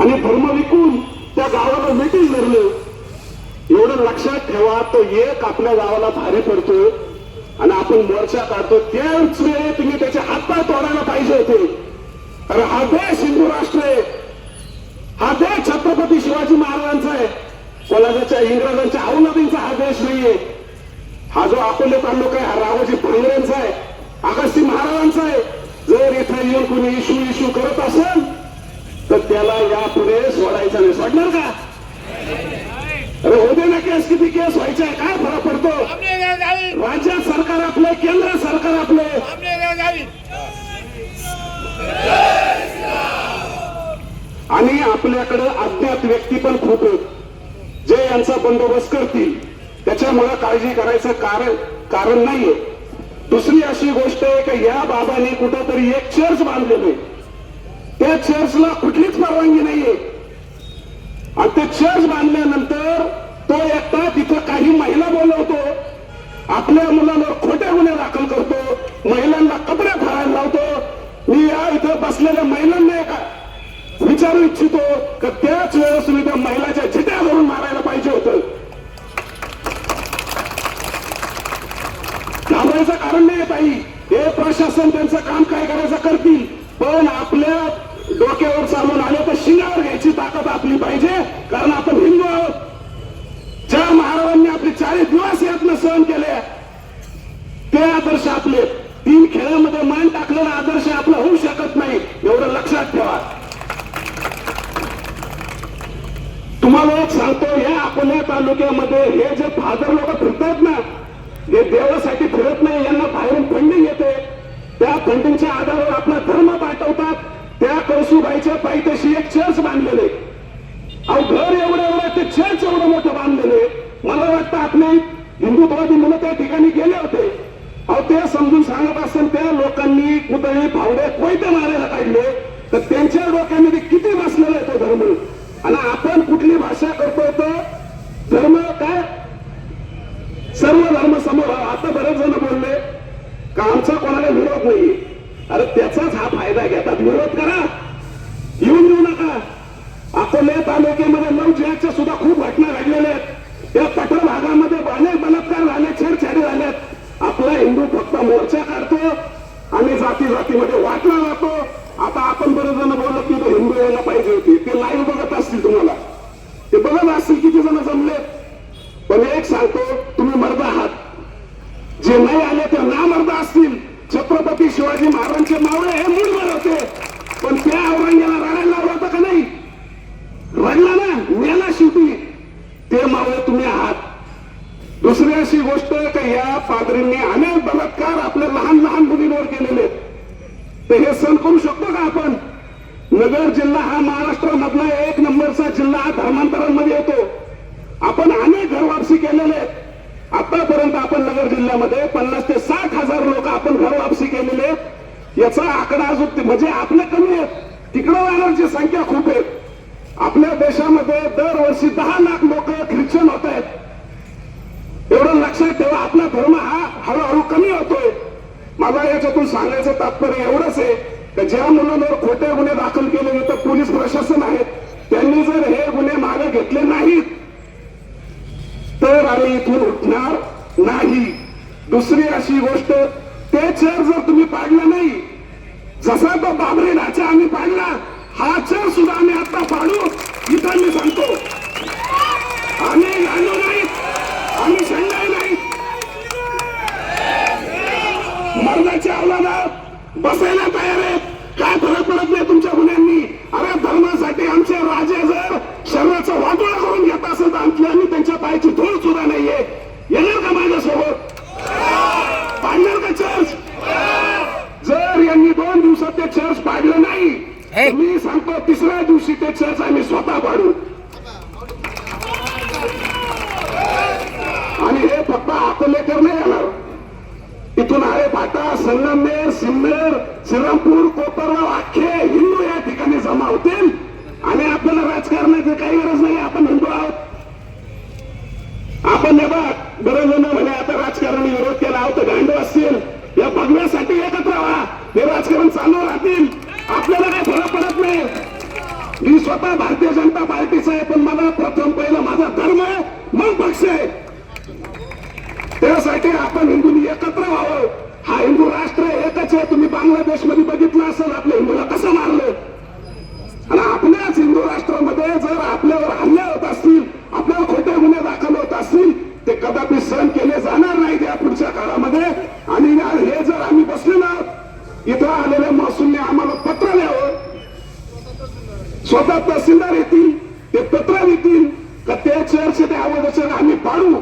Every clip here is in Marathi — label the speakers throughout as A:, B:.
A: आणि धर्म विकून त्या गावाला मिटिंग धरलं. एवढं लक्षात ठेवा, तो एक आपल्या गावाला भारी पडतोय आणि आपण मोर्चा काढतो त्याच वेळी तुम्ही त्याचे हातपाय तोडायला पाहिजे होते. अरे हा देश हिंदू राष्ट्र आहे, हा देश छत्रपती शिवाजी महाराजांचा आहे, कोणाच्या इंग्रजांच्या अवलंबींचा हा देश नाहीये. हा जो अकोले तालुका आहे हा रावजी भांगरेंचा आहे, अगस्ती महाराजांचा आहे. जर इथे येऊन कुणी इशू करत असेल तर त्याला यापुढे सोडायचं नाही. सोडणार का? अरे होते ना केस, किती केस व्हायचे, काय फरक पडतो? राज्य सरकार आपले, केंद्र सरकार आपले. आणि आपल्याकडे अज्ञात व्यक्ती पण खूप आहेत जे यांचा बंदोबस्त करतील, त्याच्यामुळे काळजी करायचं कारण नाहीये. दुसरी अशी गोष्ट आहे की या बाबांनी कुठंतरी एक चर्च बांधलेले, त्या चर्चला कुठलीच परवानगी नाहीये. आणि ते चर्च बांधल्यानंतर तो एकटा तिथं काही महिला बोलवतो, आपल्या मुलांवर खोटे गुन्हे दाखल करतो, महिलांना कपडे फाडायला लावतो. मी या इथं बसलेल्या महिलांना एका विचारू इच्छितो की त्याच वेळेस तुम्ही त्या महिलाच्या चिट्या धरून मारायला पाहिजे होतं. घाबरायचं कारण नाही ताई, हे प्रशासन त्यांचं काम काय करायचं करतील, पण आपल्या डोक्यावर चालून आले तर शिंगावर घ्यायची ताकद आपली पाहिजे. कारण आपण हिंदू आहोत. ज्या महाराजांनी आपले 40 दिवस यातनं सहन केले ते आदर्श आपले. 3 खेळामध्ये मान टाकलेला आदर्श आपला होऊ शकत नाही, एवढं लक्षात ठेवा. तुम्हाला एक सांगतो, या अकोला तालुक्यामध्ये हे जे फादर लोक फिरतात ना, हे देवासाठी फिरत नाही, यांना बाहेरून फंडिंग येते. त्या फंडिंगच्या आधारावर आपला धर्म पाठवतात. त्या कळसुबाईच्या पायथ्याशी एक चर्च बांधलेले, अहो घर एवढं ते चर्च एवढं मोठं बांधलेले. मला वाटतं आपले हिंदुत्ववादी मुलं त्या ठिकाणी गेले होते. अहो ते समजून सांगत असेल त्या लोकांनी कुठेही फावडे कोयते मारायला काढले तर त्यांच्या डोक्यामध्ये किती बसलेला आहे तो धर्म. आणि आपण कुठली भाषा करतो तर धर्म काय, सर्व धर्म समोर. आता बरेच जण बोलले का आमचा कोणाला विरोध नाही. अरे त्याचाच हा फायदा घेतात. विरोध करा, येऊन देऊ नका. अकोले तालुक्यामध्ये लव्ह जिहादच्या सुद्धा खूप घटना घडलेल्या आहेत. त्या कठोर भागामध्ये अनेक बलात्कार झाले, छेडछाडी झाल्यात. आपला हिंदू फक्त मोर्चा काढतो आणि जातीमध्ये वाटला जातो. आता आपण बरेच जण बोललो की तो हिंदू यायला पाहिजे होती, ते लाईव्ह बघत असतील, तुम्हाला ते बघत असतील किती जण जमले. पण एक सांगतो, तुम्ही मर्द आहात, जे नाही आले ते ना मर्द असतील. छत्रपती शिवाजी महाराजांचे मावळे हे मूळवर होते, पण त्या औरंग्याला रडायला लावलं होतं का नाही? रडला ना, मेला शेवटी. ते मावळे तुम्ही आहात. दुसरी अशी गोष्ट की या पादरींनी अनेक बलात्कार आपल्या लहान लहान मुलींवर केलेले, तर हे सण करू शकतो का आपण? नगर जिल्हा हा महाराष्ट्रामधला 1 नंबरचा जिल्हा हा धर्मांतरांमध्ये येतो. आपण अनेक घरवापसी केलेले आहेत. आतापर्यंत आपण नगर जिल्ह्यामध्ये 50 ते 60 हजार लोक आपण घरवापसी केलेले. याचा आकडा अजून म्हणजे आपले कमी आहेत, तिकडे जाणारची संख्या खूप आहे. आपल्या देशामध्ये दरवर्षी 10 लाख लोक ख्रिश्चन होत आहेत. एवढं लक्षात ठेवा, आपला धर्म हा हळूहळू कमी होतोय. मला याच्यातून सांगायचं तात्पर्य एवढंच आहे की ज्या मुलांवर खोटे गुन्हे दाखल केले तर पोलीस प्रशासन आहेत, त्यांनी जर हे गुन्हे मागे घेतले नाहीत तर आम्ही इथून उठणार नाही. दुसरी अशी गोष्ट, ते चर जर तुम्ही पाडला नाही, जसा तो बाबरी ढाचा आम्ही पाडला, हा चर सुद्धा आम्ही आता पाडू. इथं मी सांगतो, आम्ही गांडू नाहीत, आम्ही शंडाई नाहीत. मर्दाची अवलादा बसायला तयार आहेत. काय फरक पडत नाही तुमच्या गुन्ह्यांनी. अरे धर्मासाठी आमचे राजे जर शरीराचं वाटोळा करून घेत असेल तर आम्ही त्यांच्या पायाची धूळ सुद्धा नाहीये. येणार का माझ्यासोबत? पाडणार का चर्च? जर यांनी 2 दिवसात ते चर्च पाडलं नाही, मी सांगतो 3ऱ्या दिवशी ते चर्च आम्ही स्वतः पाडू. आणि हे फक्त अकोलेकर नाही येणार, इथून आळे फाटा, संगमनेर, सिन्नर, श्रीरामपूर, कोपरगाव अख्खे हिंदू या ठिकाणी जमा होतील. आणि आपल्याला राजकारणाची काही गरज नाही, आपण हिंदू आहोत. आपण हे बघ, बरेच जण म्हणे आता राजकारणी विरोध केला आहोत गांडू असतील, या बघण्यासाठी एकत्र व्हा, हे राजकारण चालू राहतील, आपल्याला काही फरक पडत नाही. मी स्वतः भारतीय जनता पार्टीचा आहे, पण मला प्रथम पहिलं माझा धर्म आहे, मग पक्ष आहे. त्यासाठी आपण हिंदूंनी एकत्र व्हावं. हा हिंदू राष्ट्र एकच आहे. तुम्ही बांगलादेशमध्ये बघितलं असेल आपल्या हिंदूला कसं मारलं. आणि आपल्याच हिंदू राष्ट्रामध्ये जर आपल्यावर हल्ले होत असतील, आपल्यावर खोटे गुन्हे दाखल होत असतील, ते कदापि सहन केले जाणार नाहीत या पुढच्या काळामध्ये. आणि हे जर आम्ही बसले ना, इथं आलेल्या महसूलने आम्हाला पत्र लिहावं, स्वतः तहसीलदार येतील, ते पत्र देतील का ते चर्च ते अवैधचर आम्ही पाडू.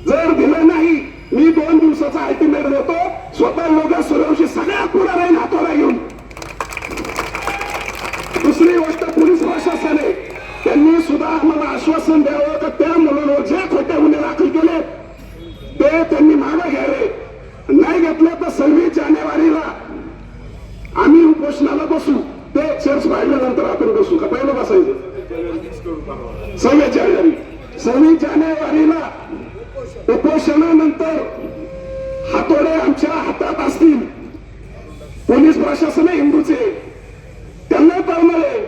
A: जर दिलं नाही, मी 2 दिवसाचा अल्टिमेट देतो. स्वतः लोक सूर्यवंशी सगळ्यात पुढे राहील हाताला घेऊन. दुसरी गोष्ट, पोलीस प्रशासन आहे, त्यांनी सुद्धा आम्हाला आश्वासन द्यावं का त्या मुलांवर जे खोटे गुन्हे दाखल केले ते त्यांनी मागे घ्यावे. नाही घेतलं तर 26 जानेवारीला आम्ही उपोषणाला बसू. ते चर्च पाडल्यानंतर आपण बसू का पहिलं बसायचं. 26 जानेवारीला उपोषणानंतर हातोडे आमच्या हातात असतील. पोलीस प्रशासन हिंदूचे, त्यांना कळणारे,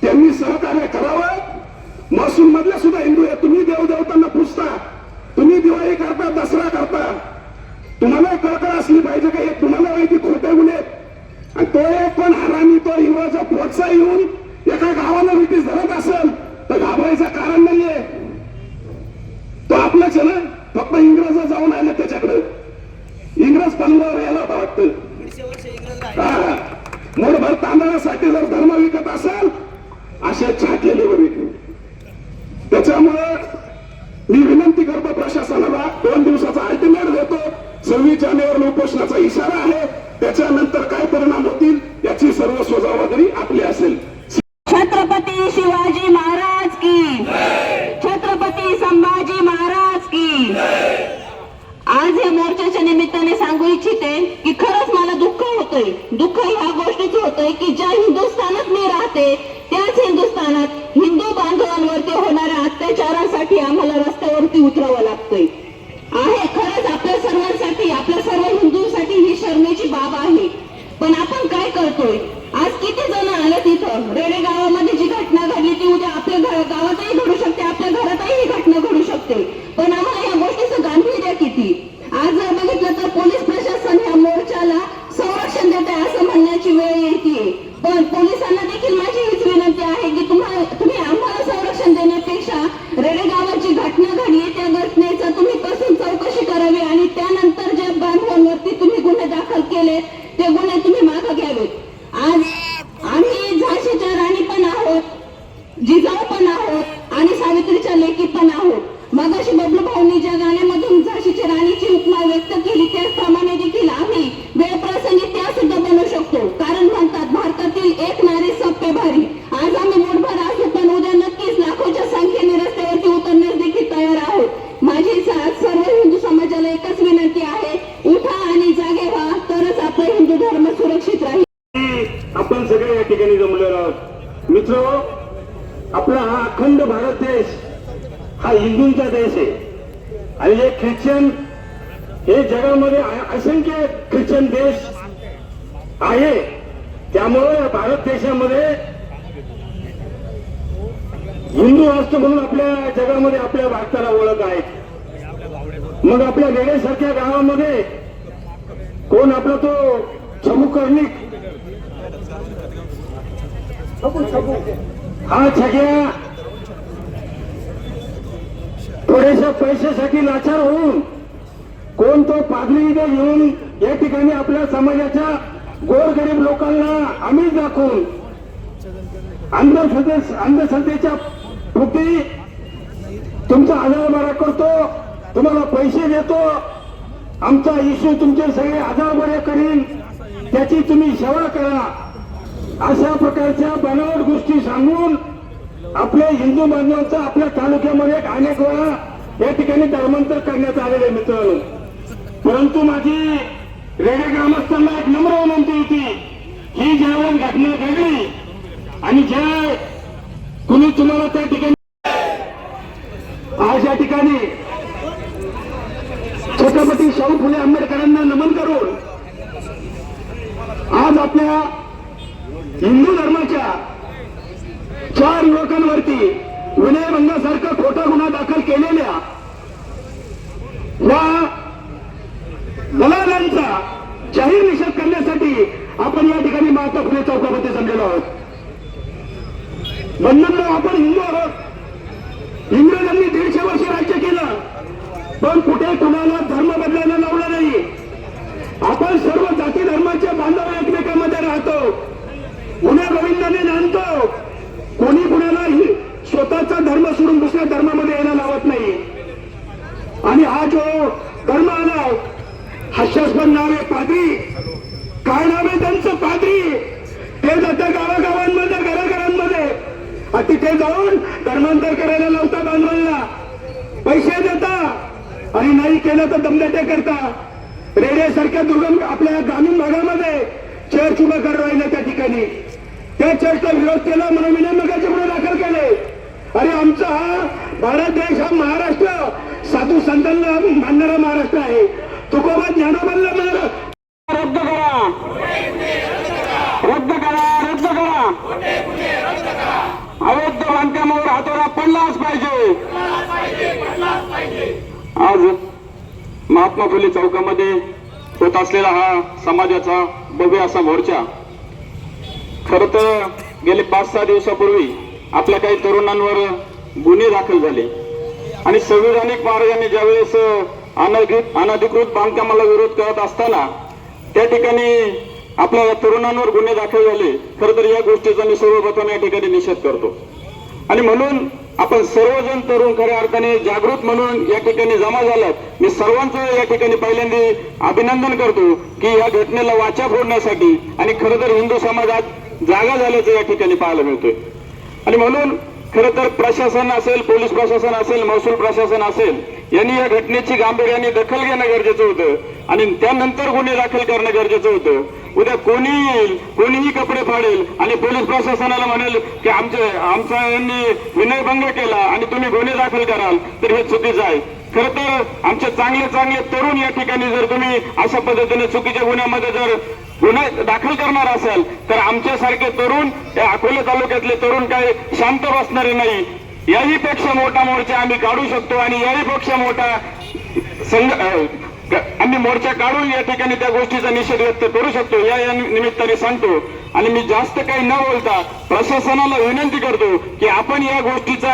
A: त्यांनी सहकार्य करावं. महसूल मधले सुद्धा हिंदू आहे. तुम्ही देवदेवतांना पूजता, तुम्ही दिवाळी करता, दसरा करता, तुम्हाला कळकळ असली पाहिजे का हे तुम्हाला माहिती खोटे गुन्हे. आणि तो एक पण हरामी, तो इंग्रजा पोटचा येऊन एका गावाला ब्रिटिश धरत असेल तर घाबरायचं कारण नाहीये. तो आपलाच आहे ना, फक्त इंग्रज जाऊन आले त्याच्याकडे. इंग्रज पलंगावर यायला होता वाटतं. मोठभर तांदळासाठी जर धर्म विकत असेल, अशा छाटलेले बरे. त्याच्यामुळे मी विनंती करतो प्रशासनाला, 2 दिवसाचा अल्टिमेट देतो. 26 जानेवारी उपोषणाचा इशारा आहे. त्याच्यानंतर काय परिणाम होतील याची सर्वस्व जबाबदारी आपली असेल.
B: छत्रपती शिवाजी महाराज की, छत्रपती संभाजी महाराज की. आज या मोर्चाच्या निमित्ताने सांगू इच्छिते की खरंच मला दुःख होतंय. दुःख ह्या गोष्टीचं होतंय की ज्या हिंदुस्थानात मी राहते त्याच हिंदुस्थानात हिंदू बांधवांवरती होणाऱ्या अत्याचारांसाठी आम्हाला रस्त्यावरती उतरावं लागतंय. आहे खरंच आपल्या सर्वांसाठी, आपल्या सर्व हिंदूंसाठी ही शरमेची बाब आहे. पण आपण काय करतोय. आज किती जण आले तिथं. रेडे गावामध्ये जी घटना घडली ती उद्या आपल्या गावातही घडू शकते, आपल्या घरातही ही घटना घडू शकते. पण आम्हाला या गोष्टीचं गांभीर्य किती. आज जर बघितलं तर पोलीस प्रशासन ह्या मोर्चाला संरक्षण देत आहे असं म्हणण्याची वेळ येते. पण पोलिसांना देखील माझी हीच विनंती आहे की तुम्ही आम्हाला संरक्षण देण्यापेक्षा रेडे गावात जी घटना घडली त्या घटनेचं तुम्ही कसून चौकशी करावी आणि त्यानंतर ज्या बांधवांवरती तुम्ही गुन्हे दाखल केले ते गुन्हे तुम्ही मागे घ्यावेत. आज आम्ही झाशीच्या राणी पण आहोत, जिजाऊ पण आहोत आणि सावित्रीच्या लेकी पण आहोत. मगाशी बबलू भाऊंनी ज्या गाण्यामधून झाशीच्या राणीची उपमा व्यक्त केली त्याप्रमाणे देखील आम्ही वेळप्रसंगी त्या सुद्धा बनू शकतो. कारण म्हणतात भारतातील एक नारी सब पे भारी. आज आम्ही मोठभर असू पण उद्या नक्कीच लाखोच्या संख्येने रस्त्यावरती उतरण्यास देखील तयार आहोत. माझी सर्व हिंदू समाजाला एकच विनंती आहे, उठा आणि जागे व्हा, तरच आपला हिंदू धर्म सुरक्षित राहील.
C: आपण सगळे या ठिकाणी जमलेलो आहोत. मित्र, आपला हा अखंड भारत देश हा हिंदूंचा देश आहे. आणि हे ख्रिश्चन, हे जगामध्ये असंख्य ख्रिश्चन देश आहे. त्यामुळे भारत देशामध्ये हिंदू राष्ट्र म्हणून आपल्या जगामध्ये आपल्या भारताला ओळख आहे. मग आपल्या वेगळ्यासारख्या गावामध्ये कोण आपला तो छबू कर्णिक, हा छग्या थोड्याशा पैशासाठी लाचार होऊन कोण तो पादरी घेऊन या ठिकाणी आपल्या समाजाच्या गोरगरीब लोकांना आम्ही दाखवून अंधश्रद्धेच्या पोटी तुमचा आजार बरा करतो, तुम्हाला पैसे देतो, आमचा इशू तुमचे सगळे आजार बरे करीन, त्याची तुम्ही सेवा करा, अशा प्रकारच्या बनावट गोष्टी सांगून आपल्या हिंदू बांधवांचा आपल्या तालुक्यामध्ये अनेक वेळा या ठिकाणी धर्मांतर करण्यात आलेले मित्रांनो. परंतु माझी रेडे ग्रामस्थांना एक नम्र विनंती होती, ही ज्यावेळेस घटना घडली आणि ज्या कुणी तुम्हाला त्या ठिकाणी आज या ठिकाणी छत्रपती शाहू फुले आंबेडकरांना नमन करून आज आपल्या हिंदू धर्माच्या 4 युवकांवरती विनयभंगासारखा खोटा गुन्हा दाखल केलेल्या या दलालांचा जाहीर निषेध करण्यासाठी आपण या ठिकाणी महात्मा फुले चौकामध्ये जमलेलो आहोत. बंधन आपण हिंदू आहोत. इंग्रजांनी 150 वर्ष राज्य केलं, पण कुठे कुणाला धर्म बदलायला लावला नाही. आपण सर्व जाती धर्माचे बांधव एकमेकांमध्ये राहतो, गुन्हा गोविंदाने नांदतो. कोणी कुणाला स्वतःचा धर्म सोडून दुसऱ्या धर्मामध्ये यायला लावत नाही. आणि हा जो धर्म आला, हास्यास्पद नाव आहे पाद्री. काय नाव आहे त्यांचं? पाद्री. ते जातं गावागावांमध्ये, घराघरांमध्ये, तिथे जाऊन धर्मांतर करायला लावता, बांधवांना पैसे देता, आणि नाही केलं तर दमदाट्या करता. रेड्यासारख्या दुर्गम आपल्या ग्रामीण भागामध्ये चर्च उभं करून राहिलं. त्या ठिकाणी त्या चर्चला विरोध केला म्हणून विनयभंगाचे गुन्हे दाखल केले. अरे आमचा हा भारत देश, हा महाराष्ट्र साधू संतांना मानणारा महाराष्ट्र आहे. तुकोबा ज्ञानोबांना रद्द करा, रद्द करा, रद्द करा. अवैध बांधकामावर हातोडा पडलाच पाहिजे. आज महात्मा फुले चौकामध्ये होत असलेला हा समाजाचा भव्य असा मोर्चा, खर तर गेले 5-6 दिवसापूर्वी आपल्या काही तरुणांवर गुन्हे दाखल झाले आणि संविधानिक मार्गाने ज्यावेळेस अनधिकृत बांधकामाला विरोध करत असताना त्या ठिकाणी आपल्या तरुणांवर गुन्हे दाखल झाले. खर तर या गोष्टीचा मी सर्वप्रथम या ठिकाणी निषेध करतो. आणि म्हणून आपण सर्वजण तरुण खऱ्या अर्थाने जागृत म्हणून या ठिकाणी जमा झालात. मी सर्वांचं या ठिकाणी पहिल्यांदा अभिनंदन करतो की या घटनेला वाचा फोडण्यासाठी आणि खरं तर हिंदू समाजात जागा झाल्याचं या ठिकाणी पाहायला मिळतोय. आणि म्हणून खरं तर प्रशासन असेल, पोलीस प्रशासन असेल, महसूल प्रशासन असेल, यांनी या घटनेची गांभीर्याने दखल घेणं गरजेचं होतं आणि त्यानंतर गुन्हे दाखल करणं गरजेचं होतं. उद्या कोणी येईल, कोणीही कपडे फाडेल आणि पोलीस प्रशासनाला म्हणेल की आमचा यांनी विनयभंग केला आणि तुम्ही गुन्हे दाखल कराल, तर हे चुकीचं आहे. खरं तर आमचे चांगले चांगले तरुण या ठिकाणी जर तुम्ही अशा पद्धतीने चुकीच्या गुन्ह्यामध्ये जर गुन्हे दाखल करणार असाल, तर आमच्यासारखे तरुण, या अकोले तालुक्यातले तरुण काही शांत बसणारे नाही. याही पेक्षा मोठा मोर्चा आम्ही काढू शकतो आणि याही पेक्षा मोठा आम्ही मोर्चा काढून या ठिकाणी त्या गोष्टीचा निषेध व्यक्त करू शकतो, या निमित्ताने सांगतो. आणि मी जास्त काही न बोलता प्रशासनाला विनंती करतो की आपण या गोष्टीचा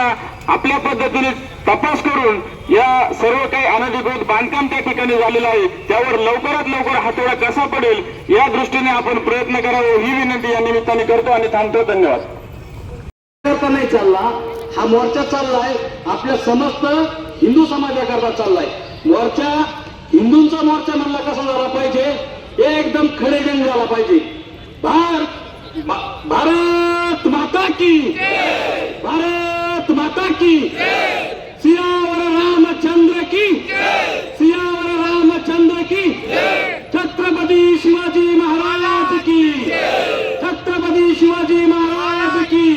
C: आपल्या पद्धतीने तपास करून या सर्व काही अनधिकृत बांधकाम त्या ठिकाणी झालेलं आहे त्यावर लवकरात लवकर हातोडा कसा पडेल या दृष्टीने आपण प्रयत्न करावे, ही विनंती या निमित्ताने करतो आणि थांबतो. धन्यवाद.
A: नाही चालला हा मोर्चा चाललाय, आपल्या समस्त हिंदू समाजाकरता चाललाय. मोर्चा हिंदूंचा मोर्चा म्हणला कसा झाला पाहिजे, एकदम खडेजंग झाला पाहिजे. भारत माता की, भारत माता की, सियावर रामचंद्र की, सियावर रामचंद्र की, छत्रपती शिवाजी महाराज की, छत्रपती शिवाजी महाराज की.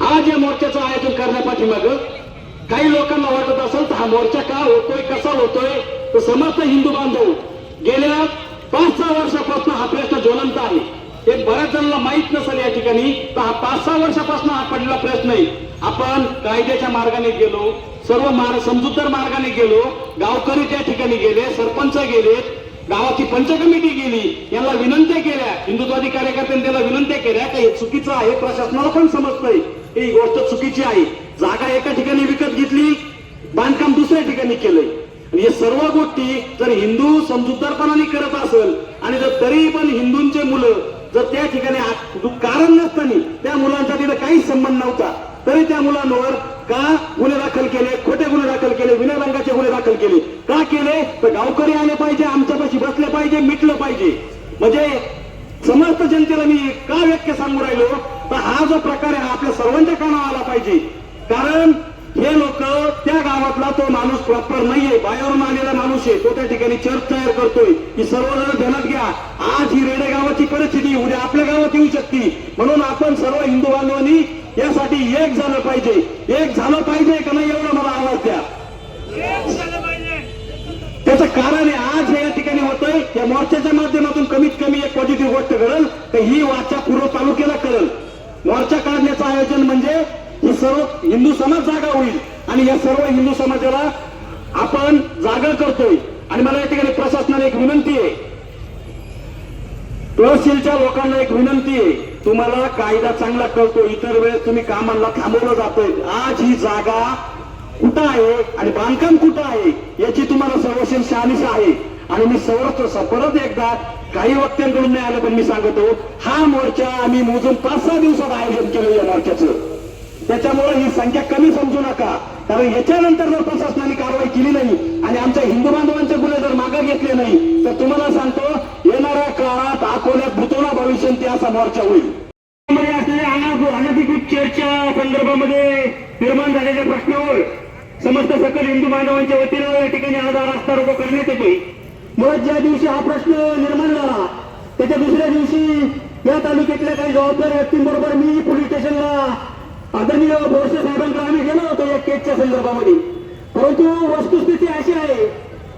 A: आज या मोर्चाचं आयोजन करण्यापाठीमाग काही लोकांना वाटत असेल तर हा मोर्चा का होतोय, कसा होतोय, तर समस्त हिंदू बांधव गेल्या 5-6 वर्षापासून हा प्रश्न ज्वलंत आहे. हे बऱ्याच जणांना माहित नसेल या ठिकाणी, तर हा 5-6 वर्षापासून हा पडलेला प्रश्न आहे. आपण कायद्याच्या मार्गाने गेलो, सर्व समजूतदार मार्गाने गेलो, गावकरी त्या ठिकाणी गेले, सरपंच गेले, गावाची पंच कमिटी गेली, यांना विनंत्या केल्या, हिंदुत्वादी कार्यकर्त्यांनी त्याला विनंत्या केल्या की हे चुकीचं आहे, प्रशासनाला पण समजतंय ही गोष्ट चुकीची आहे. जागा एका ठिकाणी विकत घेतली, बांधकाम दुसऱ्या ठिकाणी केलंय. आणि हे सर्व गोष्टी जर हिंदू समजूतदारपणाने करत असेल आणि जर तरी पण हिंदूंचे मुलं जर त्या ठिकाणी कारण नसताना त्या मुलांचा तिथे काहीच संबंध नव्हता, तरी त्या मुलांवर का गुन्हे दाखल केले, खोटे गुन्हे दाखल केले, विनयभंगाचे गुन्हे दाखल केले, का केले, तर गावकरी आले पाहिजे, आमच्यापाशी बसले पाहिजे, मिटलं पाहिजे. म्हणजे समस्त जनतेला मी का वाक्य सांगू राहिलो, तर हा जो प्रकार आहे आपल्या सर्वांच्या कानावर आला पाहिजे. कारण हे लोक त्या गावातला तो माणूस प्रॉपर नाहीये, बाहेरून आलेला माणूस आहे, तो त्या ठिकाणी चर्च तयार करतोय. ही सर्वजण ध्यानात घ्या. आज ही रेडे गावाची परिस्थिती उद्या आपल्या गावात येऊ शकते. म्हणून आपण सर्व हिंदू बांधवांनी यासाठी एक झालं पाहिजे. एक झालं पाहिजे का नाही एवढं मला आवाज द्या. त्याचं कारण आहे आज हे या ठिकाणी होतंय. या मोर्चाच्या माध्यमातून कमीत कमी एक पॉझिटिव्ह गोष्ट कळेल, तर ही वाचा पूर्व तालुक्याला कळेल.
C: मोर्चा काढण्याचं आयोजन म्हणजे ही सर्व हिंदू समाज जागा होईल आणि या सर्व हिंदू समाजाला आपण जागा करतोय. आणि मला या ठिकाणी प्रशासनाला एक विनंती आहे, तहसीलच्या लोकांना एक विनंती आहे, तुम्हाला कायदा चांगला कळतो, इतर वेळेस तुम्ही कामाला थांबवलं जातोय. आज ही जागा कुठं आहे आणि बांधकाम कुठं आहे याची तुम्हाला सर्वशील शहानिशा आहे. आणि मी परत एकदा काही वक्त्यांकडून नाही आलं पण मी सांगतो, हा मोर्चा आम्ही मोजून 5-6 दिवसात आयोजन केलं या मोर्चाचं. त्याच्यामुळे ही संख्या कमी समजू नका, कारण याच्यानंतर जर प्रशासनाने कारवाई केली नाही आणि आमच्या हिंदू बांधवांचे गुन्हे जर मागे घेतले नाही तर तुम्हाला सांगतो येणाऱ्या काळात अकोल्यात भूतोना भविष्यंती असा मोर्चा होईल. असलेल्या अनधिकृत चर्चा संदर्भामध्ये निर्माण झालेल्या प्रश्नावर समस्त सकल हिंदू बांधवांच्या वतीनं या ठिकाणी आज रस्ता रोको करण्यात येतोय. मुळात ज्या दिवशी हा प्रश्न निर्माण झाला त्याच्या दुसऱ्या दिवशी या तालुक्यातल्या काही जबाबदार व्यक्तींबरोबर मी पोलीस स्टेशनला आदरणीय बोरसे साहेबांकडे आम्ही गेलो होतो या केसच्या संदर्भामध्ये. परंतु वस्तुस्थिती अशी आहे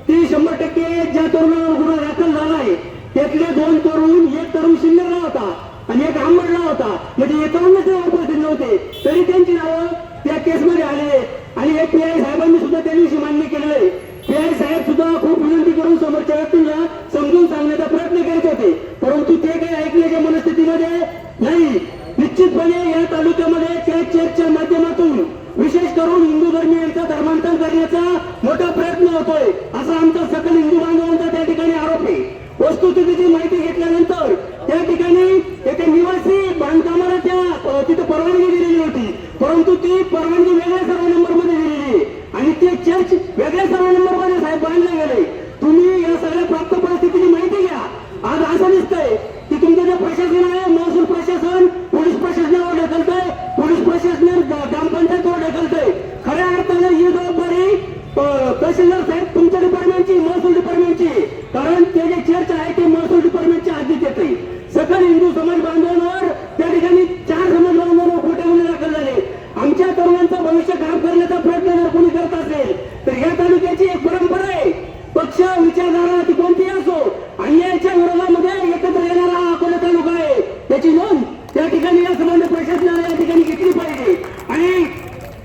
C: ती 100% ज्या तरुणावर गुन्हा दाखल झाला आहे त्यातले 2 तरुण, एक तरुण सिन्नरला होता आणि एक आंबडला होता, म्हणजे हे तरुणच उपस्थित नव्हते तरी त्यांची नावं त्या केसमध्ये आले. आणि हे पीआय साहेबांनी सुद्धा त्या दिवशी मान्य केलेलं. पीआय साहेब सुद्धा खूप विनंती करून समोरच्या व्यक्तींना समजून सांगण्याचा प्रयत्न करीत होते, परंतु ते काही ऐकण्याच्या मनस्थितीमध्ये नाही. निश्चितपणे या तालुक्यामध्ये त्या चर्चच्या माध्यमातून विशेष करून हिंदू धर्मीयांचा धर्मांतर करण्याचा मोठा प्रयत्न होतोय असा आमचा सकल हिंदू बांधवांचा त्या ठिकाणी आरोप आहे. वस्तुस्थितीची माहिती घेतल्यानंतर त्या ठिकाणी एका निवासी बांधकामाला तिथे परवानगी दिलेली होती, परंतु ती परवानगी वेगळ्या सर्व नंबरमध्ये दिलेली आणि ते चर्च वेगळ्या सर्व नंबरमध्ये साहेब बांधले गेले. तुम्ही या सगळ्या प्राप्त परिस्थितीची माहिती घ्या. आज असं दिसतंय की तुमचं जे प्रशासन आहे, महसूल प्रशासन पोलीस प्रशासनावर ढकलतंय, पोलीस प्रशासन ग्रामपंचायतीवर ढकलतंय. खऱ्या अर्थानं ही जबाबदारी तहसीलदार साहेब तुमच्या डिपार्टमेंटची, महसूल डिपार्टमेंटची, कारण ते जे चर्च आहे ते महसूल डिपार्टमेंटच्या हद्दीत येते. सकल हिंदू समाज बांधवांवर त्या ठिकाणी 4 समाज बांधवांवर खोटे गुन्हे दाखल झाले. आमच्या तरुणांचं भविष्य खराब करण्याचा प्रयत्न जर कोणी करत असेल तर या तालुक्याची एक परंपरा आहे, पक्ष विचारधारा ती कोणतीही असो, अन्यायाच्या विरोधामध्ये एकत्र येणारा हा अकोला तालुका आहे. त्याची नोंद त्या ठिकाणी या संबंध प्रशासनाने या ठिकाणी घेतली पाहिजे. आणि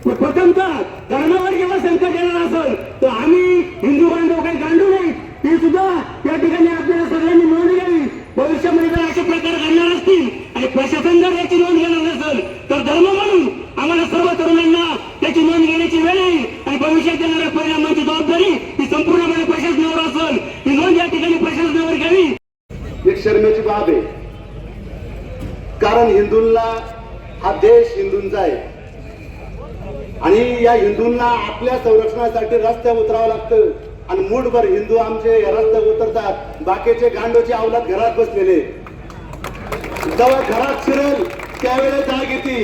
C: प्रथमतः धर्मावर जेव्हा संकट येणार असेल तर आम्ही हिंदू बांधव काही गांडू नाही, ते सुद्धा या ठिकाणी आपल्याला सगळ्यांनी नोंद घ्यावी. भविष्यामध्ये जर असे प्रकार घडणार असतील आणि प्रशासन जर याची नोंद घेणार नसेल तर धर्म म्हणून आम्हाला सर्व तरुणांना त्याची नोंद घेण्याची वेळ येईल आणि भविष्यात येणाऱ्या परिणामाची जबाबदारी ही संपूर्णपणे प्रशासनावर असेल. ही नोंद या ठिकाणी प्रशासनावर घ्यावी.
D: एक शर्मेची बाब आहे, कारण हिंदूंना हा देश हिंदूंचा आहे आणि या हिंदूंना आपल्या संरक्षणासाठी रस्त्यावर उतरावं लागतं. आणि मूठभर हिंदू आमचे या रस्त्यावर उतरतात, बाकीचे गांडोची अवलाद घरात बसलेले. जेव्हा घरात शिरेल त्यावेळेला जाग येते.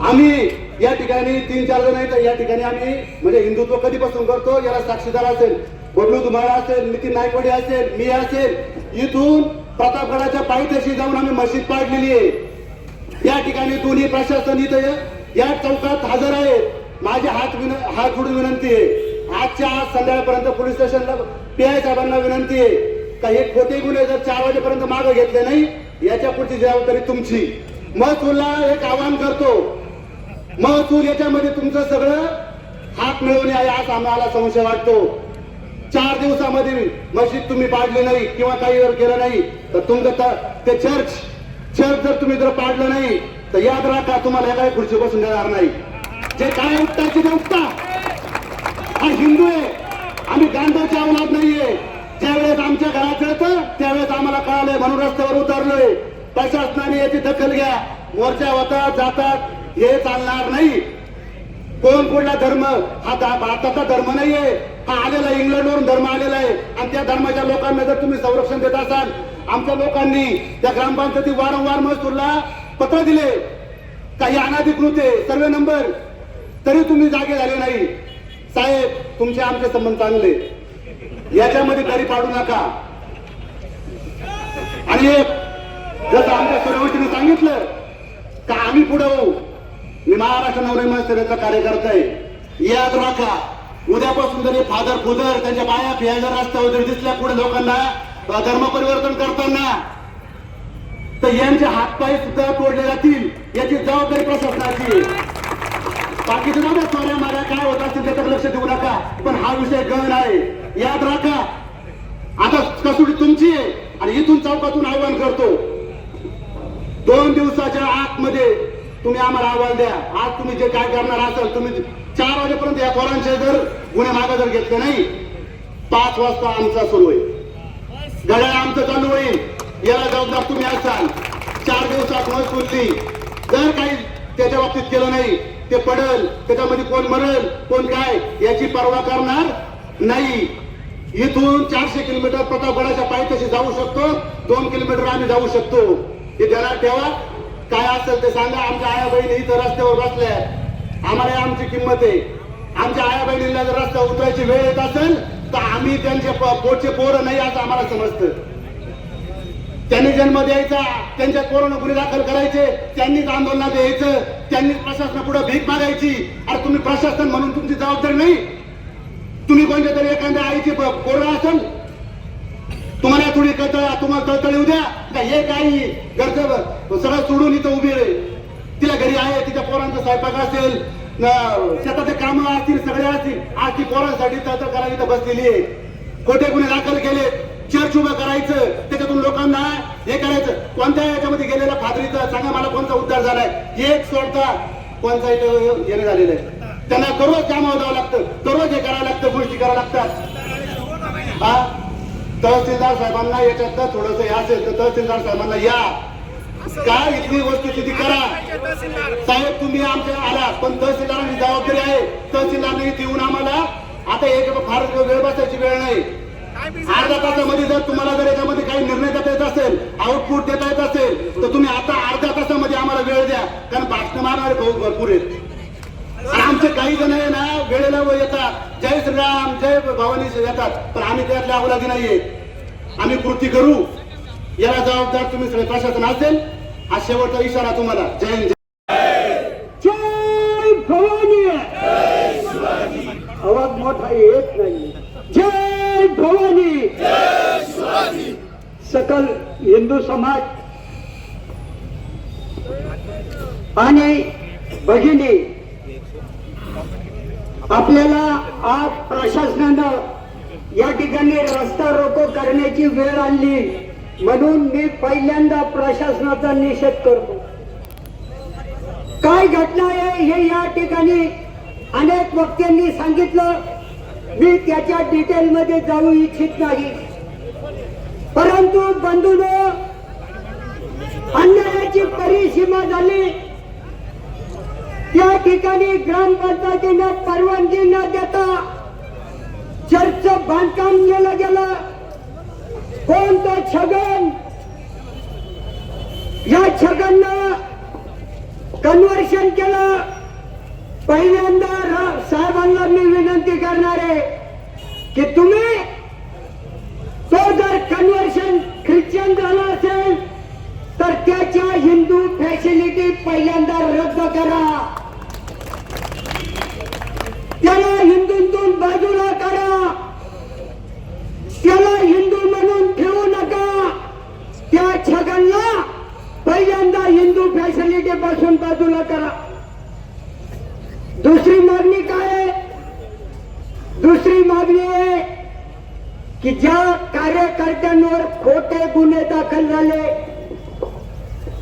D: आम्ही या ठिकाणी 3-4 जण आहेत. या ठिकाणी आम्ही म्हणजे हिंदुत्व कधीपासून करतो याला साक्षीदार असेल, बबलू धुमाळ असेल, नितीन नायकवडे असेल, मी असेल. इथून प्रतापगडाच्या पायथ्याशी जाऊन आम्ही मस्जिद पाडलेली आहे. या ठिकाणी दोन्ही प्रशासन इथं या चौकात हजर आहेत. माझी हात जोडून विनंती आहे, आजच्या आज संध्याकाळपर्यंत पोलीस स्टेशनला पीआय साहेबांना विनंती आहे का हे खोटे गुन्हे जर 4 वाजेपर्यंत मागे घेतले नाही याच्या पुढची जबाबदारी तुमची. महसूलला एक आवाहन करतो, महसूल याच्यामध्ये तुमचं सगळं हात मिळवणे आहे आज आम्हाला संशय वाटतो. 4 दिवसामध्ये मस्जिद तुम्ही पाडली नाही किंवा काही जर केलं नाही तर तुमचं ते चर्च जर तुम्ही जर पाडलं नाही तर याद राखा तुम्हाला एका खुर्ची बसून देणार नाही. जे काय उपटायचे ते उपटा. हा हिंदू आहे, आम्ही गांडोची अवलाद नाहीये. ज्यावेळेस आमच्या घरात जळतं त्यावेळेस आम्हाला कळालंय म्हणून रस्त्यावर उतरलोय. प्रशासनाने याची दखल घ्या. मोर्चा होतात जातात हे चालणार नाही. कोण कुठला धर्म हा भारताचा धर्म नाहीये, हा आलेला इंग्लंडवरून धर्म आलेला आहे आणि त्या धर्माच्या लोकांना जर तुम्ही संरक्षण देत असाल. आमच्या लोकांनी त्या ग्रामपंचायती वारंवार महसूलला पत्र दिले काही अनाधिकृत आहे सर्वे नंबर, तरी तुम्ही जागे झाले नाही. साहेब तुमचे आमचे संबंध चांगले, याच्यामध्ये तरी पाडू नका. आणि जसं आमच्या सूर्यवंशीने सांगितलं का आम्ही पुढे होऊ. मी महाराष्ट्र नवनिर्माण सेनेचा कार्यकर्ता आहे. याद राखा उद्यापासून जरी फादर फुदर त्यांच्या बाया फिया जर रस्त्यावर जर दिसल्या पुढे लोकांना धर्म परिवर्तन करताना तर यांचे हातपाय सुद्धा तोडले जातील याची जबाबदारी प्रशासनाची आहे. बाकीचे जाऊ चोऱ्या माऱ्या काय होत असतील त्याच्याकडे लक्ष देऊ नका, पण हा विषय गहन आहे, याद राखा. आता कसोटी तुमची आहे आणि इथून चौकातून आव्हान करतो, 2 दिवसाच्या आतमध्ये तुम्ही आम्हाला अहवाल द्या. आज तुम्ही जे काय करणार असाल, तुम्ही 4 वाजेपर्यंत या पोरांचे जर गुन्हे मागे जर घेतले नाही, 5 वाजता आमचा सुरू होईल, घड्याळ आमचं चालू होईल, याला जबाबदार तुम्ही असाल. 4 दिवसात महसूलनी जर काही त्याच्या बाबतीत केलं नाही, ते पडल, त्याच्यामध्ये कोण मरल कोण काय याची पर्वा करणार नाही. इथून 400 किलोमीटर प्रतापगडाच्या पायथ्याशी जाऊ शकतो, 2 किलोमीटर आम्ही जाऊ शकतो. हे ध्यानात ठेवा. काय असेल ते सांगा. आमच्या आया बहिणी इथं रस्त्यावर बसल्या, आम्हाला आमची किंमत आहे. आमच्या आया बहिणींना जर रस्ता उतरायची वेळ येत असेल तर आम्ही त्यांचे पोटचे पोरं नाही असं आम्हाला समजतं. त्यांनी जन्म द्यायचा, त्यांच्या पोरांना गुन्हे दाखल करायचे, त्यांनीच आंदोलनात यायचं, त्यांनीच प्रशासनापुढे भीक मागायची. अरे तुम्ही प्रशासन म्हणून तुमची जबाबदारी नाही? तुम्ही कोणत्या तरी एखाद्या आईचे पोरं असेल, तुम्हाला थोडी तुम्हाला तळतळ उद्या का हे काही घरचं सगळं सोडून इथं उभी आहे, तिला घरी आहे, तिच्या पोरांचा स्वयंपाक असेल, शेताचे कामं असतील, सगळे असतील, आज ती पोरांसाठी तळतळ करायला इथं बसलेली आहे. खोटे गुन्हे दाखल केले, चर्च उभं करायचं, त्याच्यातून लोकांना हे करायचं. कोणत्या याच्यामध्ये गेलेला फादरीचा सांगा मला कोणता उद्धार झालाय? एक सोडता कोणता इथं येणे झालेलं आहे. त्यांना दररोज कामावर जावं लागतं, दररोज हे करायला लागतं, गोष्टी करायला लागतात. हा तहसीलदार साहेबांना याच्यात थोडंसं हे असेल तर तहसीलदार साहेबांना या, काय इथली वस्तुस्थिती करा. साहेब तुम्ही आमच्या आला, पण तहसीलदारांची जबाबदारी आहे. तहसीलदारांनी इथे येऊन आम्हाला आता एक फार वेळ बसायची वेळ नाही. अर्ध्या तासामध्ये जर तुम्हाला जर याच्यामध्ये काही निर्णय देता येत असेल, आउटपुट देता येत असेल तर तुम्ही आता अर्ध्या तासामध्ये आम्हाला वेळ द्या, कारण भाषण मारणारे भरपूर आहेत. आणि आमचे काही जण आहे ना वेळेला येतात, जय श्रीराम जय भवानी येतात, पण आम्ही त्यातल्या अवलादी नाहीये. आम्ही कृती करू, याला जबाबदार तुम्ही सगळे प्रशासन असेल. हा शेवटचा इशारा तुम्हाला. जय हिंद.
C: जय भवानी. आवाज मोठा येत नाही. जय भवानी. सकल हिंदू समाज आणि भगिनी, आपल्याला आज प्रशासनानं या ठिकाणी रस्ता रोको करण्याची वेळ आणली, म्हणून मी पहिल्यांदा प्रशासनाचा निषेध करतो. काय घटना आहे हे या ठिकाणी अनेक वक्त्यांनी सांगितलं, मी त्याच्या डिटेल मध्ये जाऊ इच्छित नाही. परंतु बंधूंनो, अन्यायाची परिसीमा झाली. त्या ठिकाणी ग्रामपंचायतीनं परवानगी न देता चर्चचं बांधकाम केलं गेलं. कोण तो छगन? या छगननं कन्व्हर्शन केलं. पहिल्यांदा साहेबांना मी विनंती करणार आहे की तुम्ही तो जर कन्व्हर्शन ख्रिश्चन झाला असेल तर त्याच्या हिंदू फॅसिलिटी पहिल्यांदा रद्द करा, त्याला हिंदूंतून बाजूला करा, त्याला हिंदू म्हणून ठेवू नका. त्या छगनला पहिल्यांदा हिंदू फॅसिलिटी पासून बाजूला करा. दुसरी मागणी काय आहे? दुसरी मागणी आहे की ज्या कार्यकर्त्यांवर खोटे गुन्हे दाखल झाले,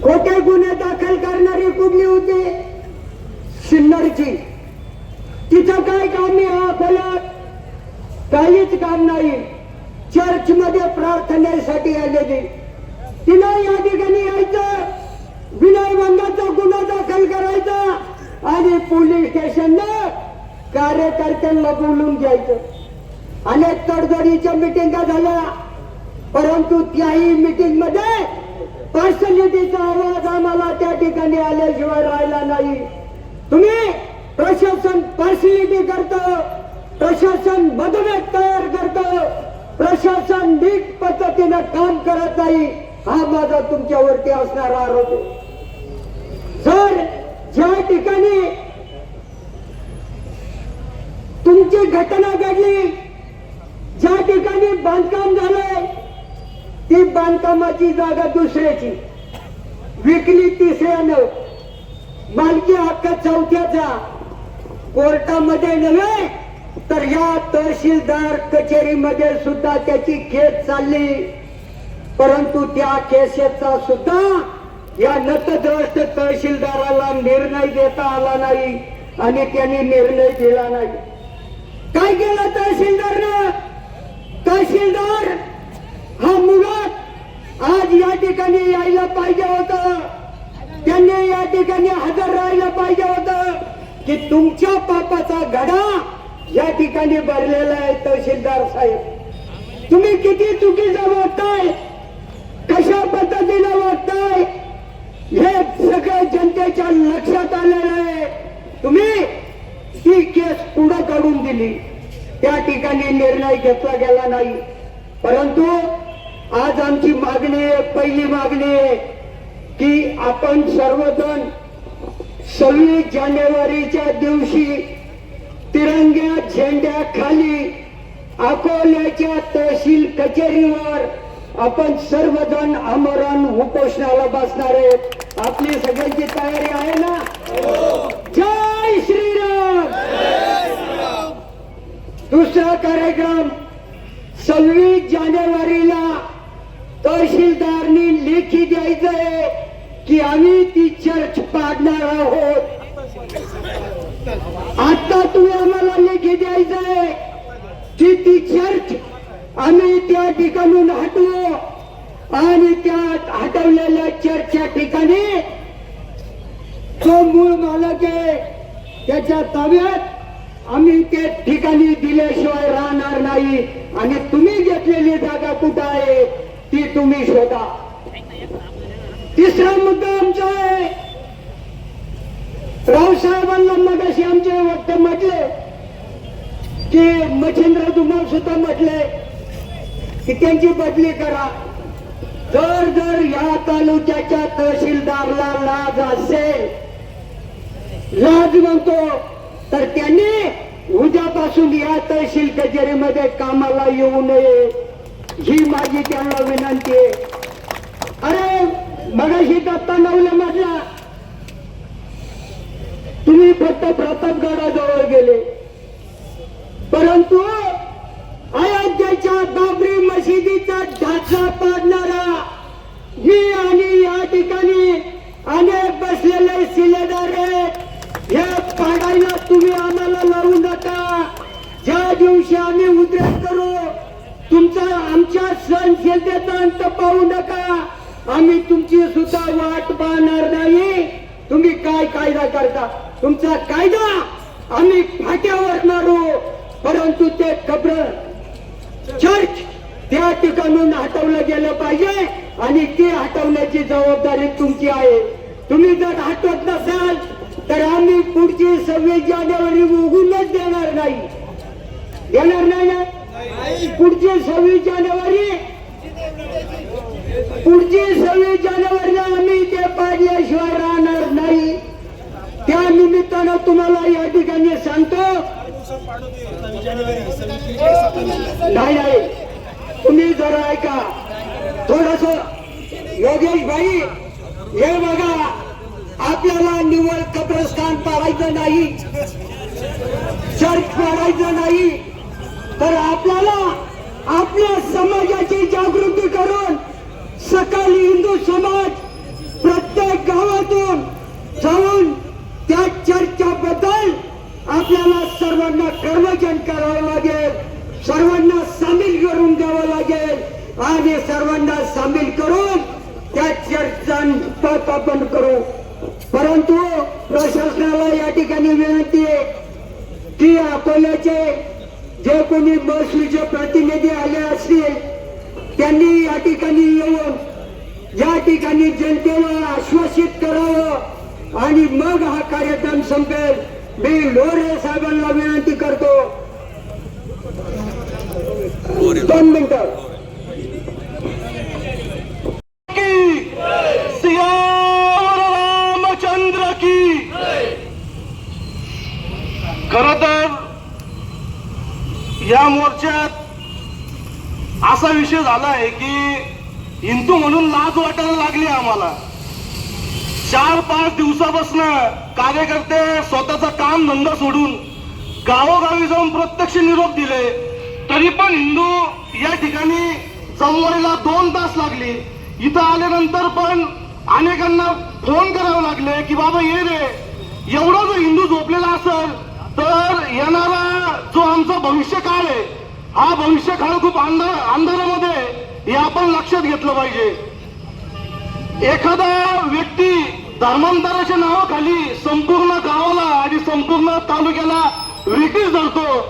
C: खोटे गुन्हे दाखल करणारी कुठली होती? सिन्नरची. तिचं काय काम आहे? अकोल्यात काहीच काम नाही. चर्च मध्ये प्रार्थनेसाठी आलेली, तिनं या ठिकाणी यायचं, विनयभंगाचा गुन्हा दाखल करायचा आणि पोलीस स्टेशनला कार्यकर्त्यांना बोलून घ्यायचं. अनेक तडजोडीच्या मिटिंगा झाल्या, परंतु त्याही मिटिंग मध्ये पर्सनॅलिटीचा आवाज आम्हाला त्या ठिकाणी आल्याशिवाय राहिला नाही. तुम्ही प्रशासन पर्सनॅलिटी करतं, प्रशासन मतभेद तयार करतं, प्रशासन नीट पद्धतीनं काम करत नाही, हा माझा तुमच्यावरती असणारा आरोप आहे. जर ज्या ठिकाणी तुमची घटना घडली, ज्या ठिकाणी बांधकाम झालंय, ती बांधकामाची जागा दुसऱ्याची, विकली तिसऱ्यानं, मालकी हक्क चौथ्याचा. कोर्टामध्ये नव्हे तर या तहसीलदार कचेरीमध्ये सुद्धा त्याची केस चालली. परंतु त्या केसेसचा सुद्धा या नतद्रष्ट तहसीलदाराला निर्णय देता आला नाही आणि त्यांनी निर्णय दिला नाही. काय केलं तहसीलदारनं? तहसीलदार हा मुळात आज या ठिकाणी यायला पाहिजे होतं. त्यांनी या ठिकाणी हजर राहायला पाहिजे होतं की तुमच्या पापाचा घडा या ठिकाणी भरलेला आहे. तहसीलदार साहेब, तुम्ही किती चुकीचं वागताय, कशा पद्धतीनं वागताय हे सगळं जनतेच्या लक्षात आलेलं आहे. तुम्ही ती केस पुढे काढून दिली, त्या ठिकाणी निर्णय घेतला गेला नाही. परंतु आज आमची मागणी आहे, पहिली मागणी आहे की आपण सर्वजण 26 जानेवारीच्या दिवशी तिरंग्या झेंड्या खाली अकोल्याच्या तहसील कचेरीवर आपण सर्वजण आमरण उपोषणाला बसणार आहेत. आपली सगळ्यांची तयारी आहे ना? जय श्रीराम. दुसरा कार्यक्रम 26 जानेवारीला तहसीलदारनी लेखी द्यायचंय की आम्ही ती चर्च पाडणार आहोत. आता तुम्ही आम्हाला लेखी द्यायचंय की ती चर्च आम्ही त्या ठिकाणून हटवू आणि त्या हटवलेल्या चर्चच्या ठिकाणी जो मूळ मालक आहे त्याच्या ताब्यात आम्ही ते ठिकाणी दिल्याशिवाय राहणार नाही. आणि तुम्ही घेतलेली जागा कुठं आहे ती तुम्ही शोधा. तिसरा मुद्दा आमचा आहे, रावसाहेबांना मगाशी आमचे वक्ते म्हटले की मच्छिंद्र तुम्हाला सुद्धा म्हटले की त्यांची बदली करा. जर या तालुक्याच्या तहसीलदारला लाज असेल, लाज म्हणतो, तर त्यांनी उद्यापासून या तहसील कचेरीमध्ये कामाला येऊ नये ही माझी त्यांना विनंती आहे. अरे मगाशी दत्ता नवले म्हटला तुम्ही फक्त प्रतापगडाजवळ गेले, परंतु अयोध्येच्या बाबरी मशिदीचा ढाचा पाडणारा मी आणि या ठिकाणी अनेक बसलेले शिलेदार आहेत. हे पाडायला तुम्ही आम्हाला लावू नका. ज्या दिवशी आम्ही उद्रेक करू तुमचा आमच्या सहनशीलतेचा अंत पाहू नका. आम्ही तुमची सुद्धा वाट पाहणार नाही. तुम्ही काय कायदा करता तुमचा कायदा आम्ही फाट्यावर मारू, परंतु ते कब्र चर्च त्या ठिकाणून हटवलं गेलं पाहिजे आणि ते हटवण्याची जबाबदारी तुमची आहे. तुम्ही जर हटवत नसाल तर आम्ही पुढची 26 जानेवारी उगूनच देणार नाही. देणार नाही ना? पुढची 26 जानेवारीला आम्ही ते पाडल्याशिवाय राहणार नाही. त्या निमित्तानं तुम्हाला या ठिकाणी सांगतो, नाही तुम्ही जरा ऐका थोडस. योगेश भाई हे बघा, आपल्याला निव्वळ कब्रस्तान पाडायचं नाही, चर्च पाडायचं नाही, तर आपल्याला आपल्या समाजाची जागृती करून सकाळी हिंदू समाज प्रत्येक गावातून जाऊन त्या चर्चच्या बद्दल आपल्याला सर्वांना प्रवचन करावं लागेल, सर्वांना सामील करून द्यावं लागेल आणि सर्वांना सामील करून त्या चर्चा आपण करू. परंतु प्रशासनाला या ठिकाणी विनंती आहे की अकोल्याचे जे कोणी महसूलचे प्रतिनिधी आले असतील त्यांनी या ठिकाणी येऊन या ठिकाणी जनतेला आश्वासित करावं आणि मग हा कार्यक्रम संपेल. मी लोरे साहेबांना विनंती करतो 2 मिनिटं.
A: रामचंद्र की. खर तर या मोर्चात असा विषय झाला आहे की हिंदू म्हणून लाज वाटायला लागली आम्हाला.
E: 4-5 दिवसापासून कार्यकर्ते स्वतःचा काम धंदा सोडून गावोगावी जाऊन प्रत्यक्ष निरोप दिले, तरी पण हिंदू या ठिकाणी जमवायला 2 तास लागले. इथं आल्यानंतर पण अनेकांना फोन करावे लागले की बाबा ये रे. एवढा जर हिंदू झोपलेला असेल तर येणारा जो आमचा भविष्य काळ आहे, हा भविष्य काळ खूप अंधारामध्ये आहे, हे आपण लक्षात घेतलं पाहिजे. एखादा व्यक्ती धर्मांतराच्या नावाखाली संपूर्ण गावाला आणि संपूर्ण तालुक्याला विकीस धरतो,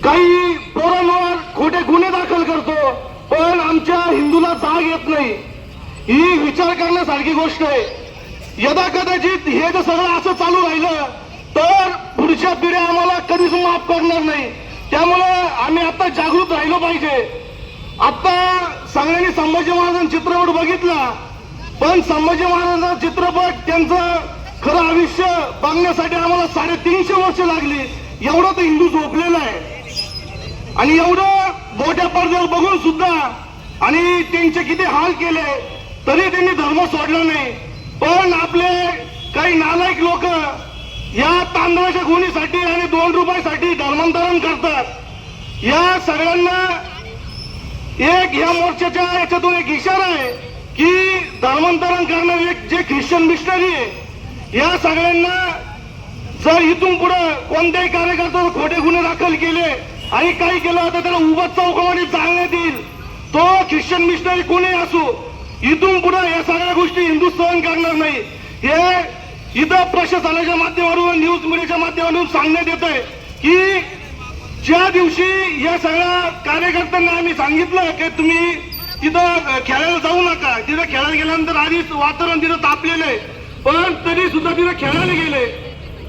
E: काही पोरांवर खोटे गुन्हे दाखल करतो, पण आमच्या हिंदूला जाग येत नाही. ही विचार करण्यासारखी गोष्ट आहे. यदा कदाचित हे जर सगळं असं चालू राहिलं तर पुढच्या पिढ्या आम्हाला कधीच माफ करणार नाही. त्यामुळे आम्ही आता जागृत राहिलो पाहिजे. आता सगळ्यांनी संभाजी महाराजांचा चित्रपट बघितला, पण संभाजी महाराजांचा चित्रपट त्यांचं खरं आयुष्य बघण्यासाठी आम्हाला 350 वर्ष लागली. एवढं तर हिंदू झोपलेला आहे आणि एवढं मोठ्या पडद्यावर बघून सुद्धा आणि त्यांचे किती हाल केले तरी त्यांनी धर्म सोडला नाही. पण आपले काही नालायक लोक या तांदळाच्या गुणीसाठी आणि 2 रुपयासाठी धर्मांतरण करतात. या सगळ्यांना एक या मोर्चाच्या याच्यातून एक इशारा आहे की धर्मांतरण करणारे जे ख्रिश्चन मिशनरी आहे, या सगळ्यांना जर इथून पुढे कोणत्याही कार्यकर्त्यावर खोटे गुन्हे दाखल केले आणि काही केलं तर त्याला उभा चौकामध्ये जाळण्यात येईल. तो ख्रिश्चन मिशनरी कोणी असो, इथून पुढे या सगळ्या गोष्टी हिंदू सहन करणार नाही. हे इथं प्रशासनाच्या माध्यमातून न्यूज मीडियाच्या माध्यमातून सांगण्यात येत आहे की ज्या दिवशी या सगळ्या कार्यकर्त्यांना आम्ही सांगितलं की तुम्ही तिथं खेळायला जाऊ नका, तिथं खेळायला गेल्यानंतर आधीच वातावरण तिथं तापलेलं आहे, पण तरी सुद्धा तिथं खेळायला गेले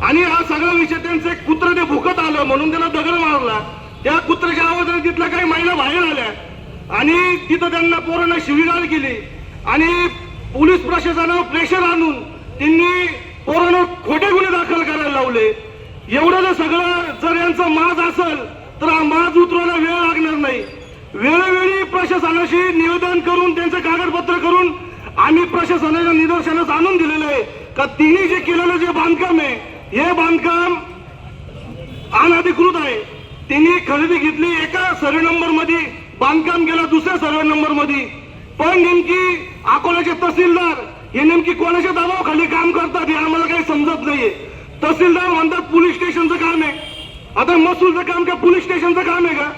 E: आणि हा सगळा विषय त्यांचं एक कुत्र ते भुकत आलं म्हणून त्याला दगड मारला. त्या कुत्र्याच्या आवाजाने तिथल्या काही महिला बाहेर आल्या आणि तिथं त्यांना पोरांना शिवीगाळ केली आणि पोलीस प्रशासनावर प्रेशर आणून त्यांनी पोरांना खोटे गुन्हे दाखल करायला लावले. एवढं जर सगळं जर यांचा माज असेल तर हा माज उतरवायला वेळ लागणार नाही. वेळोवेळी प्रशासनाशी निवेदन करून त्यांचं कागदपत्र करून आम्ही प्रशासनाच्या निदर्शनास आणून दिलेलं आहे का तिने जे केलेलं जे बांधकाम आहे हे बांधकाम अनधिकृत आहे. त्यांनी खरेदी घेतली एका सर्वे नंबर मध्ये, बांधकाम केला दुसऱ्या सर्वे नंबर मध्ये, पण नेमकी अकोल्याचे तहसीलदार हे नेमकी कोणाच्या दबावाखाली काम करतात हे आम्हाला काही समजत नाहीये. तहसीलदार म्हणतात पोलीस स्टेशनचं काम आहे. आता महसूलचं काम का पोलीस स्टेशनचं काम आहे का?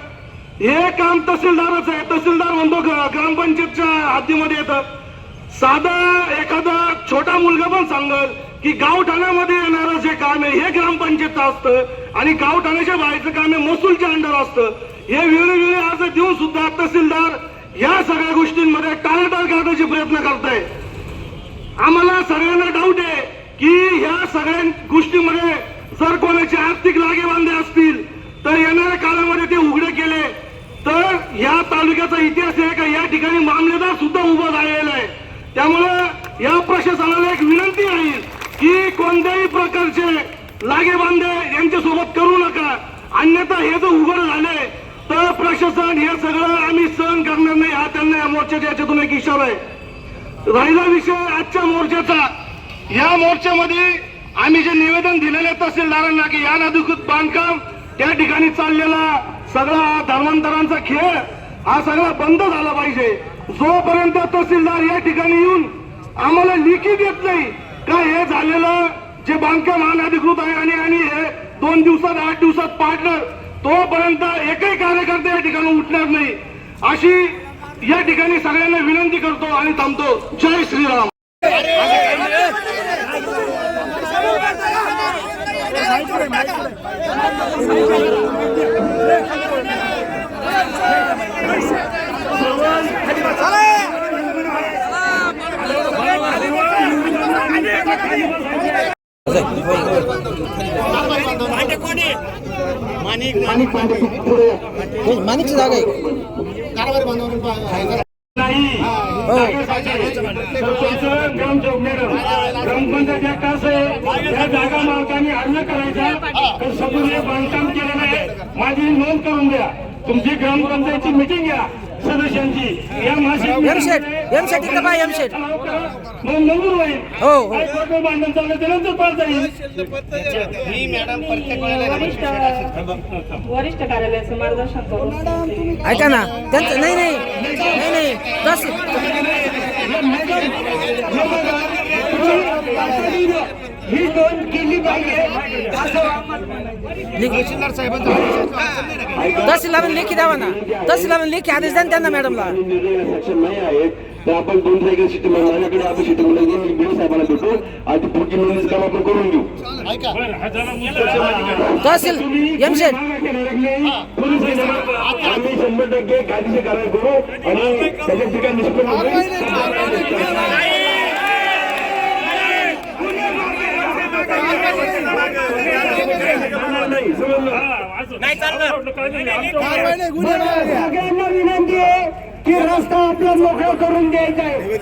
E: हे काम तहसीलदारच आहे. तहसीलदार म्हणतो ग्रामपंचायतच्या हद्दीमध्ये येतं. साधा एखादा छोटा मुलगा पण सांगल की गावठाण्यामध्ये येणारं जे काम आहे हे ग्रामपंचायतचं असतं आणि गावठाण्याच्या बाहेरचं काम आहे महसूलच्या अंडर असतं. हे वेळोवेळी अर्ज देऊन सुद्धा तहसीलदार या सगळ्या गोष्टींमध्ये टाळाटाळ करण्याचे प्रयत्न करताय. आम्हाला सगळ्यांना डाऊट आहे की ह्या सगळ्या गोष्टींमध्ये जर कोणाचे आर्थिक लागेबांधे असतील तर येणाऱ्या काळामध्ये ते उघडे केले तर या तालुक्याचा इतिहास आहे का या ठिकाणी मामलेदार सुद्धा उभा झालेला आहे. त्यामुळे या प्रशासनाला एक विनंती आहे की कोणत्याही प्रकारचे लागेबांधे यांच्यासोबत करू नका, अन्यथा हे जर उघड झाले तर प्रशासन हे सगळं आम्ही सहन करणार नाही. हा त्यांना या मोर्चाच्या याच्यातून एक इशारा आहे. राहिला विषय आजच्या मोर्चाचा, या मोर्चामध्ये आम्ही जे निवेदन दिलेले तहसीलदारांना की या अनधिकृत बांधकाम त्या ठिकाणी चाललेला सगळा धर्मांतरांचा खेळ हा सगळा बंद झाला पाहिजे. जोपर्यंत तहसीलदार या ठिकाणी येऊन आम्हाला लिखित देत नाही का हे झालेलं जे बांधकाम अनधिकृत आहे आणि हे 2 दिवसात 8 दिवसात पाडलं, तोपर्यंत एकही कार्यकर्ते या ठिकाणी उठणार नाही अशी या ठिकाणी सगळ्यांना विनंती करतो आणि थांबतो. जय श्रीराम.
F: माणिकची जागा आहे
C: ग्रामपंचायत एक तास आहे त्या जागा मालकांनी अर्ज करायचा तर समोर हे बांधकाम केलेलं आहे माझी नोंद करून द्या. तुमची ग्रामपंचायतची मिटिंग घ्या, सदस्यांची या
F: एमशेट इथं बा एमशेट
C: मंजूर होईल.
F: हो हो
C: हायकोर्टात भांडण चाललं त्यानंतर पार जाईल.
B: वरिष्ठ कार्यालयाचं मार्गदर्शन करून
F: ऐका ना त्यांचं नाही नाही नाही नाही तहसील
C: ही नोंद केली पाहिजे
F: तहसीलला लेखी द्यावा ना तहसीलला लेखी आदेश द्या ना त्यांना मॅडमला
A: सक्षम नाही आहेत तर आपण 2 सायकल सिटी माझ्याकडे आपण सिटी म्हणून बीडी साहेबांना भेटू आणि पुढची नोंदणीचं काम आपण करून घेऊ.
F: तहसील एमशेट
A: आम्ही 100% कायदेशीर कारवाई करू आणि त्याच्या ठिकाणी निष्पन्न
C: सगळ्यांना विनंती आहे की रस्ता आपला मोकळा करून द्यायचा आहे.